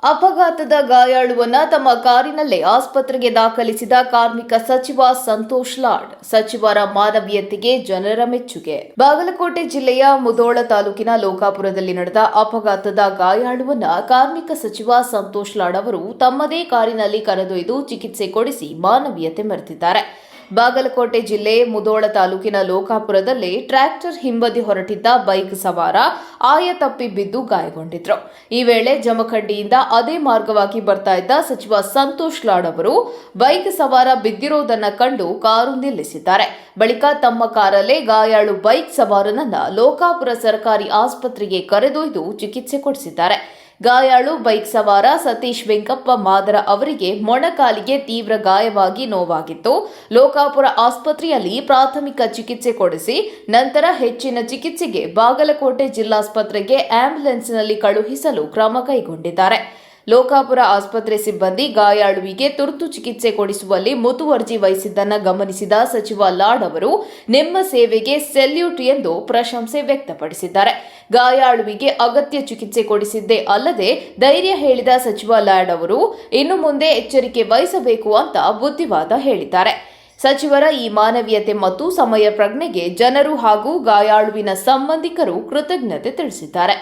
ಅಪಘಾತದ ಗಾಯಾಳುವನ್ನ ತಮ್ಮ ಕಾರಿನಲ್ಲೇ ಆಸ್ಪತ್ರೆಗೆ ದಾಖಲಿಸಿದ ಕಾರ್ಮಿಕ ಸಚಿವ ಸಂತೋಷ್ ಲಾಡ್. ಸಚಿವರ ಮಾನವೀಯತೆಗೆ ಜನರ ಮೆಚ್ಚುಗೆ. ಬಾಗಲಕೋಟೆ ಜಿಲ್ಲೆಯ ಮುಧೋಳ ತಾಲೂಕಿನ ಲೋಕಾಪುರದಲ್ಲಿ ನಡೆದ ಅಪಘಾತದ ಗಾಯಾಳುವನ್ನ ಕಾರ್ಮಿಕ ಸಚಿವ ಸಂತೋಷ್ ಲಾಡ್ ಅವರು ತಮ್ಮದೇ ಕಾರಿನಲ್ಲಿ ಕರೆದೊಯ್ದು ಚಿಕಿತ್ಸೆ ಕೊಡಿಸಿ ಮಾನವೀಯತೆ ಮೆರೆದಿದ್ದಾರೆ. ಬಾಗಲಕೋಟೆ ಜಿಲ್ಲೆ ಮುಧೋಳ ತಾಲೂಕಿನ ಲೋಕಾಪುರದಲ್ಲಿ ಟ್ರ್ಯಾಕ್ಟರ್ ಹಿಂಬದಿ ಹೊರಟಿದ್ದ ಬೈಕ್ ಸವಾರ ಆಯ ತಪ್ಪಿ ಬಿದ್ದು ಗಾಯಗೊಂಡಿದ್ರು. ಈ ವೇಳೆ ಜಮಖಂಡಿಯಿಂದ ಅದೇ ಮಾರ್ಗವಾಗಿ ಬರ್ತಾ ಇದ್ದ ಸಚಿವ ಸಂತೋಷ್ ಲಾಡ್ ಅವರು ಬೈಕ್ ಸವಾರ ಬಿದ್ದಿರೋದನ್ನ ಕಂಡು ಕಾರು ನಿಲ್ಲಿಸಿದ್ದಾರೆ. ಬಳಿಕ ತಮ್ಮ ಕಾರಲ್ಲೇ ಗಾಯಾಳು ಬೈಕ್ ಸವಾರನನ್ನ ಲೋಕಾಪುರ ಸರ್ಕಾರಿ ಆಸ್ಪತ್ರೆಗೆ ಕರೆದೊಯ್ದು ಚಿಕಿತ್ಸೆ ಕೊಡಿಸಿದ್ದಾರೆ. ಗಾಯಾಳು ಬೈಕ್ ಸವಾರ ಸತೀಶ್ ವೆಂಕಪ್ಪ ಮಾದರ ಅವರಿಗೆ ಮೊಣಕಾಲಿಗೆ ತೀವ್ರ ಗಾಯವಾಗಿ ನೋವಾಗಿತ್ತು. ಲೋಕಾಪುರ ಆಸ್ಪತ್ರೆಯಲ್ಲಿ ಪ್ರಾಥಮಿಕ ಚಿಕಿತ್ಸೆ ಕೊಡಿಸಿ ನಂತರ ಹೆಚ್ಚಿನ ಚಿಕಿತ್ಸೆಗೆ ಬಾಗಲಕೋಟೆ ಜಿಲ್ಲಾಸ್ಪತ್ರೆಗೆ ಆಂಬ್ಯುಲೆನ್ಸ್ನಲ್ಲಿ ಕಳುಹಿಸಲು ಕ್ರಮ ಕೈಗೊಂಡಿದ್ದಾರೆ. ಲೋಕಾಪುರ ಆಸ್ಪತ್ರೆ ಸಿಬ್ಬಂದಿ ಗಾಯಾಳುವಿಗೆ ತುರ್ತು ಚಿಕಿತ್ಸೆ ಕೊಡಿಸುವಲ್ಲಿ ಮುತುವರ್ಜಿ ವಹಿಸಿದ್ದನ್ನ ಗಮನಿಸಿದ ಸಚಿವ ಲಾಡ್ ಅವರು ನಿಮ್ಮ ಸೇವೆಗೆ ಸೆಲ್ಯೂಟ್ ಎಂದು ಪ್ರಶಂಸೆ ವ್ಯಕ್ತಪಡಿಸಿದ್ದಾರೆ. ಗಾಯಾಳುವಿಗೆ ಅಗತ್ಯ ಚಿಕಿತ್ಸೆ ಕೊಡಿಸಿದ್ದೇ ಅಲ್ಲದೆ ಧೈರ್ಯ ಹೇಳಿದ ಸಚಿವ ಲಾಡ್ ಅವರು ಇನ್ನು ಮುಂದೆ ಎಚ್ಚರಿಕೆ ವಹಿಸಬೇಕು ಅಂತ ಬುದ್ಧಿವಾದ ಹೇಳಿದ್ದಾರೆ. ಸಚಿವರ ಈ ಮಾನವೀಯತೆ ಮತ್ತು ಸಮಯ ಪ್ರಜ್ಞೆಗೆ ಜನರು ಹಾಗೂ ಗಾಯಾಳುವಿನ ಸಂಬಂಧಿಕರು ಕೃತಜ್ಞತೆ ತಿಳಿಸಿದ್ದಾರೆ.